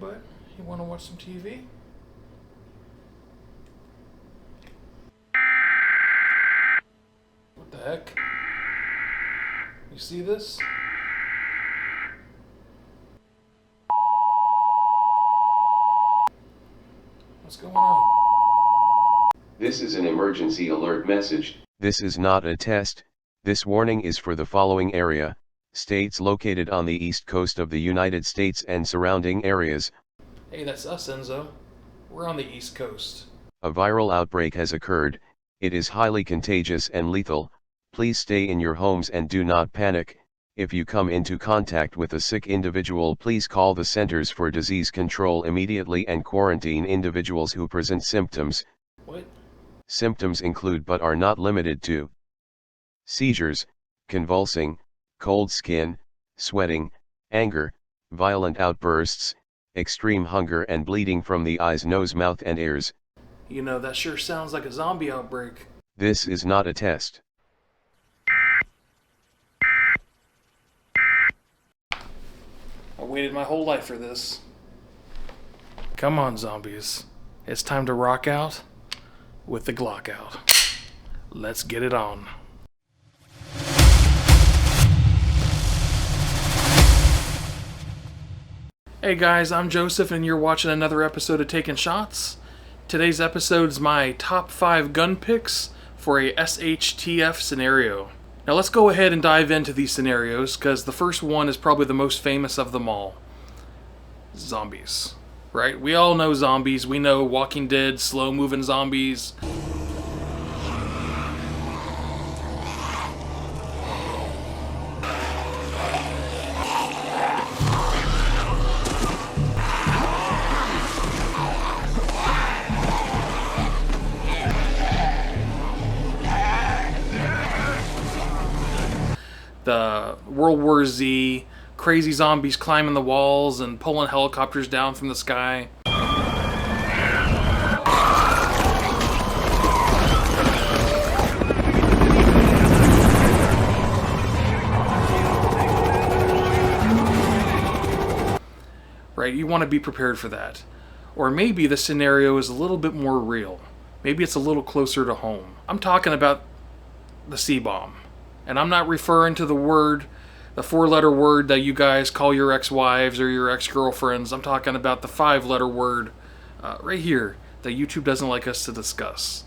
but you want to watch some TV? What the heck? You see this? What's going on? This is an emergency alert message. This is not a test. This warning is for the following area, states located on the east coast of the United States and surrounding areas. Hey, that's us, Enzo. We're on the East Coast. A viral outbreak has occurred. It is highly contagious and lethal. Please stay in your homes and do not panic. If you come into contact with a sick individual, please call the Centers for Disease Control immediately and quarantine individuals who present symptoms. What? Symptoms include but are not limited to seizures, convulsing, cold skin, sweating, anger, violent outbursts, extreme hunger and bleeding from the eyes, nose, mouth and ears. You know, that sure sounds like a zombie outbreak. This is not a test. I waited my whole life for this. Come on, zombies. It's time to rock out with the Glock out. Let's get it on. Hey guys, I'm Joseph and you're watching another episode of Taking Shots. Today's episode is my top 5 gun picks for a SHTF scenario. Now let's go ahead and dive into these scenarios, because the first one is probably the most famous of them all. Zombies. Right? We all know zombies. We know Walking Dead, slow-moving zombies. The World War Z, crazy zombies climbing the walls and pulling helicopters down from the sky. Right, you want to be prepared for that. Or maybe the scenario is a little bit more real. Maybe it's a little closer to home. I'm talking about the C-bomb. And I'm not referring to the word, the 4-letter word that you guys call your ex-wives or your ex-girlfriends. I'm talking about the 5-letter word right here that YouTube doesn't like us to discuss.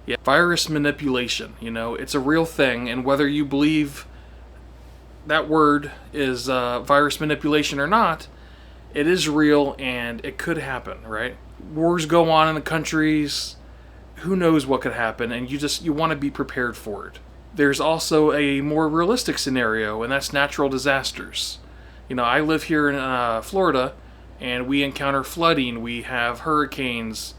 Yeah, virus manipulation. You know, it's a real thing, and whether you believe that word is virus manipulation or not, it is real and it could happen, right? Wars go on in the countries. Who knows what could happen, and you want to be prepared for it. There's also a more realistic scenario, and that's natural disasters. You know, I live here in Florida, and we encounter flooding. We have hurricanes,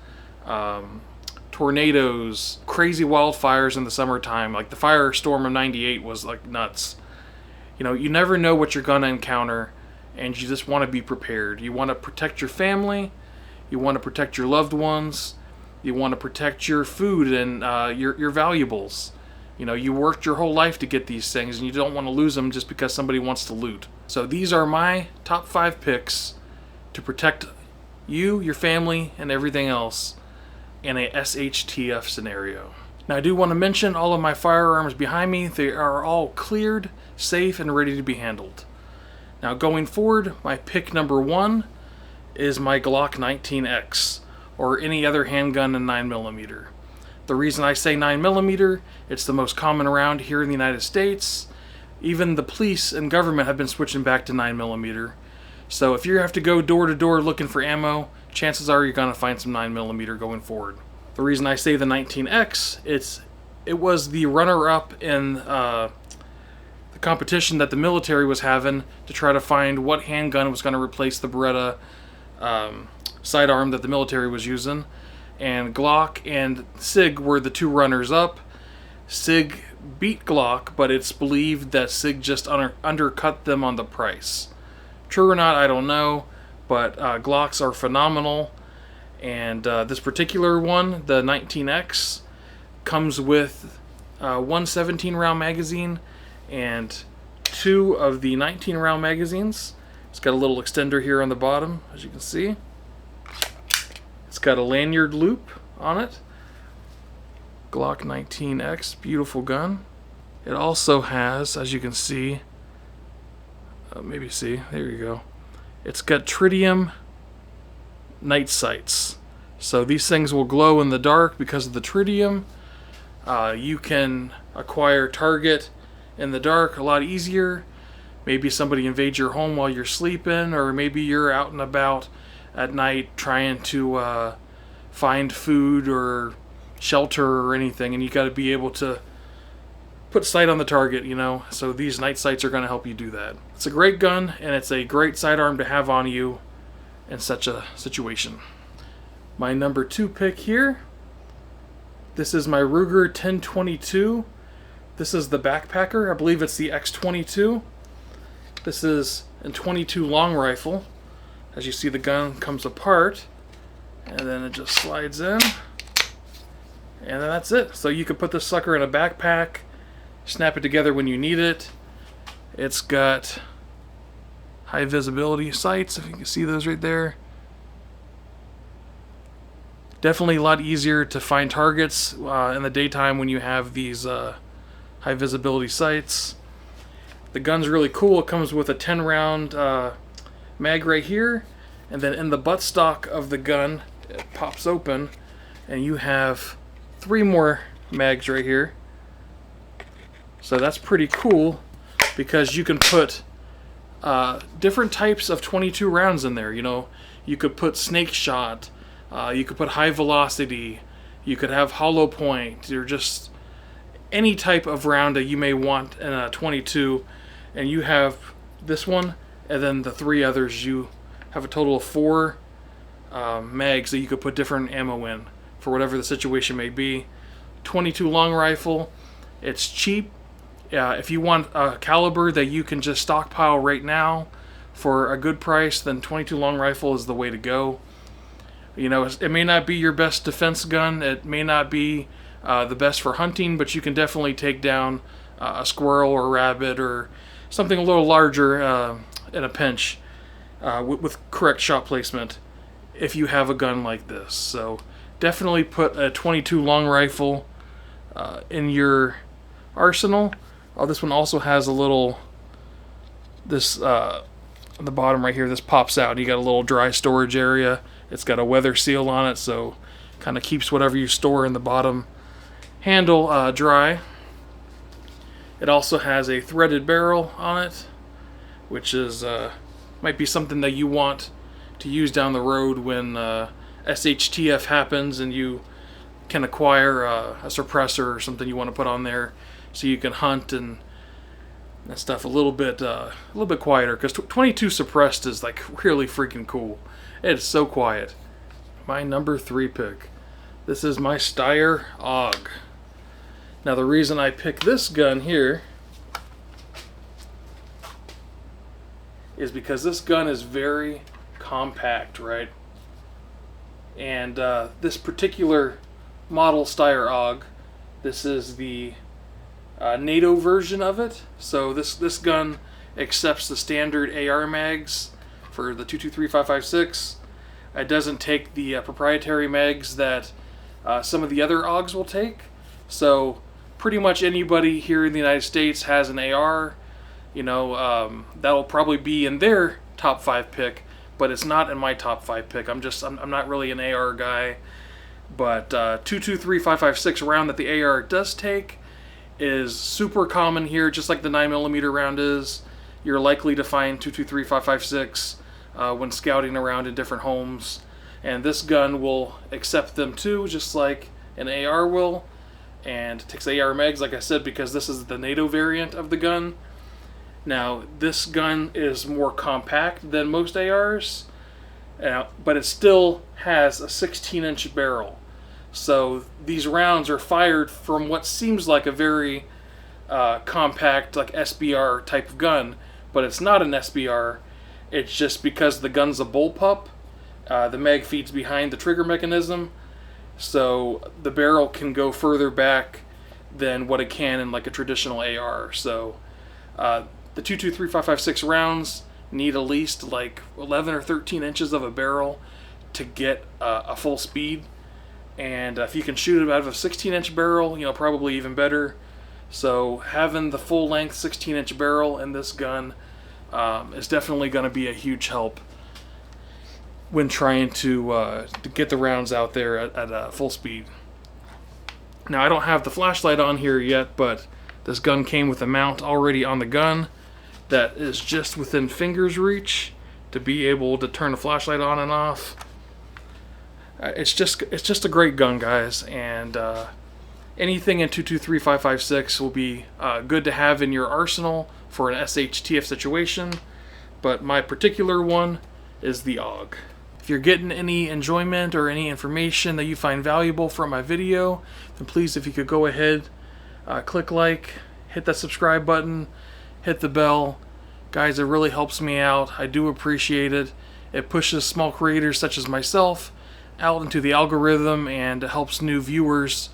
tornadoes, crazy wildfires in the summertime. Like the firestorm of '98 was like nuts. You know, you never know what you're going to encounter, and you just want to be prepared. You want to protect your family. You want to protect your loved ones. You want to protect your food and your valuables. You know, you worked your whole life to get these things, and you don't want to lose them just because somebody wants to loot. So these are my top 5 picks to protect you, your family, and everything else in a SHTF scenario. Now, I do want to mention all of my firearms behind me. They are all cleared, safe, and ready to be handled. Now, going forward, my pick number 1 is my Glock 19X, or any other handgun in 9mm. The reason I say 9mm, it's the most common around here in the United States. Even the police and government have been switching back to 9mm. So if you have to go door to door looking for ammo, chances are you're going to find some 9mm going forward. The reason I say the 19X, it was the runner-up in the competition that the military was having to try to find what handgun was going to replace the Beretta sidearm that the military was using. And Glock and SIG were the 2 runners-up. SIG beat Glock, but it's believed that SIG just undercut them on the price. True or not, I don't know, but Glocks are phenomenal. And this particular one, the 19X, comes with one 17-round magazine and 2 of the 19-round magazines. It's got a little extender here on the bottom, as you can see. It's got a lanyard loop on it. Glock 19X, beautiful gun. It also has, as you can see, maybe see, there you go. It's got tritium night sights. So these things will glow in the dark because of the tritium. You can acquire target in the dark a lot easier. Maybe somebody invades your home while you're sleeping, or maybe you're out and about at night trying to find food or shelter or anything, and you got to be able to put sight on the target, you know. So these night sights are going to help you do that. It's a great gun, and it's a great sidearm to have on you in such a situation. My number 2 pick here. This is my Ruger 1022. This is the backpacker. I believe it's the X22. This is a 22 long rifle. As you see, the gun comes apart, and then it just slides in, and then that's it. So you could put this sucker in a backpack, snap it together when you need it. It's got high visibility sights, if you can see those right there. Definitely a lot easier to find targets in the daytime when you have these high visibility sights. The gun's really cool. It comes with a 10 round mag right here, and then in the buttstock of the gun it pops open and you have 3 more mags right here. So that's pretty cool because you can put different types of 22 rounds in there. You know, you could put snake shot, you could put high velocity, you could have hollow point, or just any type of round that you may want in a 22. And you have this one, and then the 3 others. You have a total of 4 mags that you could put different ammo in for whatever the situation may be. 22 long rifle. It's cheap. If you want a caliber that you can just stockpile right now for a good price, then 22 long rifle is the way to go. You know, it may not be your best defense gun. It may not be the best for hunting, but you can definitely take down a squirrel or a rabbit or something a little larger in a pinch with correct shot placement if you have a gun like this. So definitely put a 22 long rifle in your arsenal. This one also has a little, this on the bottom right here, this pops out. You got a little dry storage area. It's got a weather seal on it, so kind of keeps whatever you store in the bottom handle dry. It also has a threaded barrel on it, which is might be something that you want to use down the road when SHTF happens and you can acquire a suppressor or something you want to put on there so you can hunt and that stuff a little bit quieter, because 22 suppressed is like really freaking cool. It's so quiet. My number 3 pick. This is my Steyr AUG. Now the reason I picked this gun here is because this gun is very compact, right? And this particular model Steyr AUG, this is the NATO version of it. So this gun accepts the standard AR mags for the 223-556. It doesn't take the proprietary mags that some of the other AUGs will take. So pretty much anybody here in the United States has an AR. You know, that'll probably be in their top 5 pick, but it's not in my top 5 pick. I'm not really an AR guy. But 223-556 round that the AR does take is super common here, just like the 9mm round is. You're likely to find 223-556 when scouting around in different homes, and this gun will accept them too, just like an AR will. And it takes AR mags, like I said, because this is the NATO variant of the gun. Now, this gun is more compact than most ARs, but it still has a 16-inch barrel. So these rounds are fired from what seems like a very compact, like SBR type of gun, but it's not an SBR. It's just because the gun's a bullpup. The mag feeds behind the trigger mechanism, so the barrel can go further back than what it can in like a traditional AR. So the 223-556 rounds need at least like 11 or 13 inches of a barrel to get a full speed. And if you can shoot it out of a 16-inch barrel, probably even better. So having the full length 16-inch barrel in this gun is definitely going to be a huge help when trying to get the rounds out there at full speed. Now, I don't have the flashlight on here yet, but this gun came with a mount already on the gun that is just within finger's reach to be able to turn the flashlight on and off. It's just a great gun, guys, and anything in 223.556 will be good to have in your arsenal for an SHTF situation, but my particular one is the AUG. If you're getting any enjoyment or any information that you find valuable from my video, then please, if you could go ahead, click like, hit that subscribe button, hit the bell. Guys, it really helps me out. I do appreciate it. It pushes small creators such as myself out into the algorithm and helps new viewers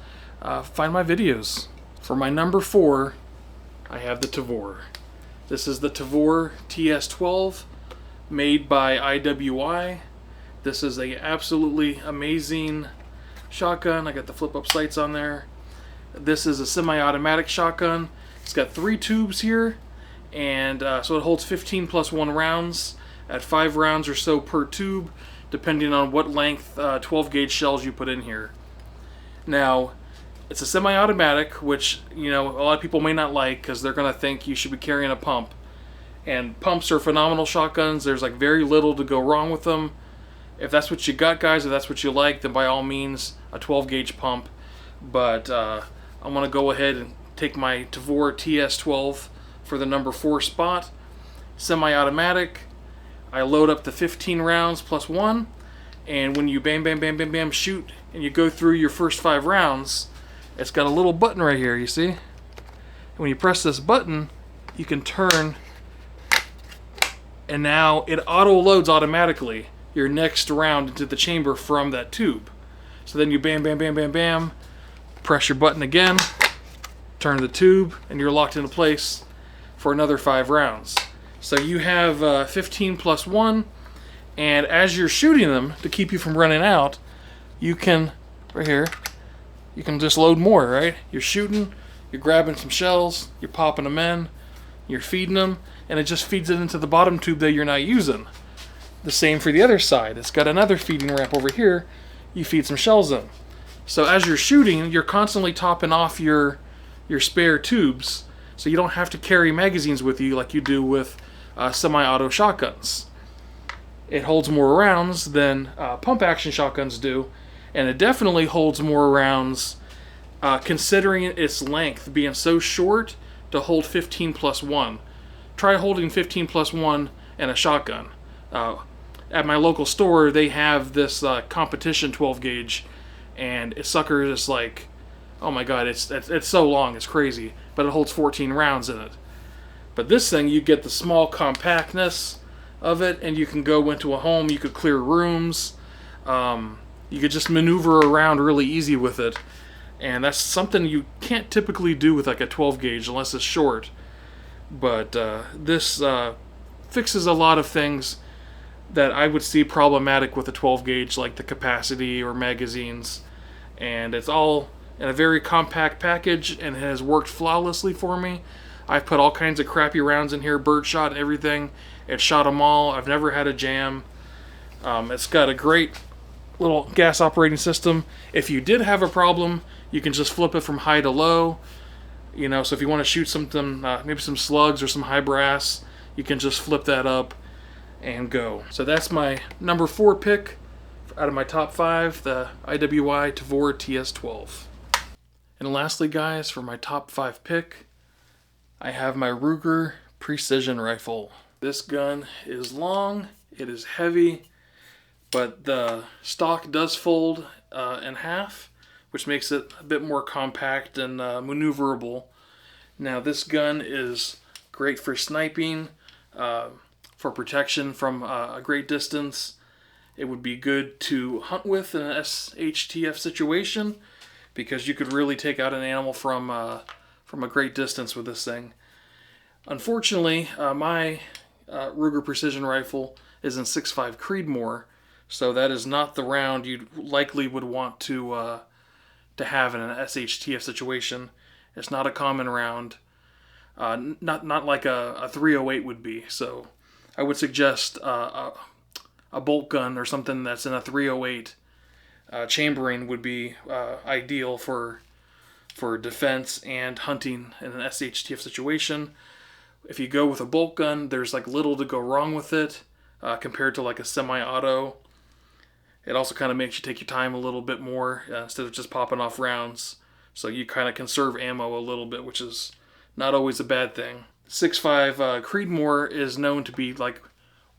find my videos. For my number 4, I have the Tavor. This is the Tavor TS12 made by IWI. This is a absolutely amazing shotgun. I got the flip up sights on there. This is a semi-automatic shotgun. It's got 3 tubes here, and so it holds 15 plus 1 rounds at 5 rounds or so per tube, depending on what length 12 gauge shells you put in here. Now, it's a semi-automatic, which a lot of people may not like because they're going to think you should be carrying a pump. And pumps are phenomenal shotguns. There's like very little to go wrong with them. If that's what you got, guys, if that's what you like, then by all means, a 12 gauge pump. But I'm going to go ahead and take my Tavor TS12 for the number 4 spot. Semi-automatic. I load up the 15 rounds plus 1, and when you bam, bam, bam, bam, bam, shoot, and you go through your first 5 rounds, it's got a little button right here, you see? And when you press this button, you can turn, and now it auto-loads automatically your next round into the chamber from that tube. So then you bam, bam, bam, bam, bam, press your button again, turn the tube, and you're locked into place for another 5 rounds. So you have 15 plus 1, and as you're shooting them, to keep you from running out, you can, right here, you can just load more, right? You're shooting, you're grabbing some shells, you're popping them in, you're feeding them, and it just feeds it into the bottom tube that you're not using. The same for the other side. It's got another feeding ramp over here. You feed some shells in. So as you're shooting, you're constantly topping off your spare tubes, so you don't have to carry magazines with you like you do with semi-auto shotguns. It holds more rounds than pump-action shotguns do, and it definitely holds more rounds considering its length being so short to hold 15 plus 1. Try holding 15 plus 1 in a shotgun. At my local store, they have this competition 12 gauge, and it sucker is like, oh my god, it's so long, it's crazy, but it holds 14 rounds in it. But this thing, you get the small compactness of it, and you can go into a home, you could clear rooms, you could just maneuver around really easy with it, and that's something you can't typically do with like a 12 gauge unless it's short. But this fixes a lot of things that I would see problematic with a 12 gauge, like the capacity or magazines, and it's all in a very compact package and has worked flawlessly for me. I've put all kinds of crappy rounds in here, birdshot, everything. It shot them all. I've never had a jam. It's got a great little gas operating system. If you did have a problem, you can just flip it from high to low. So if you want to shoot something, maybe some slugs or some high brass, you can just flip that up and go. So that's my number 4 pick out of my top 5, the IWI Tavor TS12. And lastly, guys, for my top 5 pick, I have my Ruger Precision Rifle. This gun is long, it is heavy, but the stock does fold in half, which makes it a bit more compact and maneuverable. Now, this gun is great for sniping, for protection from a great distance. It would be good to hunt with in an SHTF situation because you could really take out an animal from a great distance with this thing. Unfortunately, my Ruger precision rifle is in 6.5 Creedmoor, so that is not the round you likely would want to have in an SHTF situation. It's not a common round, not like a 308 would be. So I would suggest a bolt gun or something that's in a 308 chambering would be ideal for defense and hunting in an SHTF situation. If you go with a bolt gun, there's like little to go wrong with it compared to like a semi-auto. It also kind of makes you take your time a little bit more instead of just popping off rounds. So you kind of conserve ammo a little bit, which is not always a bad thing. 6.5 Creedmoor is known to be like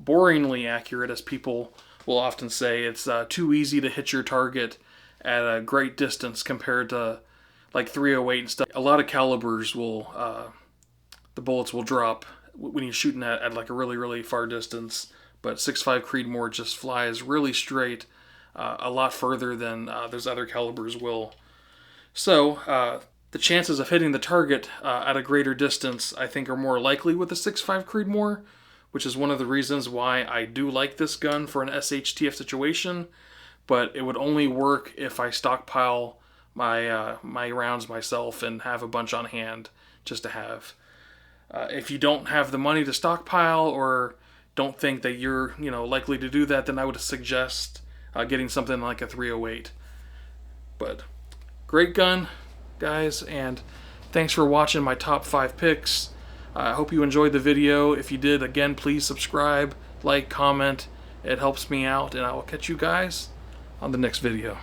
boringly accurate, as people will often say. It's too easy to hit your target at a great distance compared to like 308 and stuff. A lot of calibers will, the bullets will drop when you're shooting at like a really, really far distance. But 6.5 Creedmoor just flies really straight, a lot further than those other calibers will. So the chances of hitting the target at a greater distance, I think, are more likely with the 6.5 Creedmoor, which is one of the reasons why I do like this gun for an SHTF situation. But it would only work if I stockpile my rounds myself and have a bunch on hand just to have. If you don't have the money to stockpile or don't think that you're likely to do that, then I would suggest getting something like a 308. But great gun, guys, and thanks for watching my top 5 picks. I hope you enjoyed the video. If you did, again, please subscribe, like, comment. It helps me out, and I will catch you guys on the next video.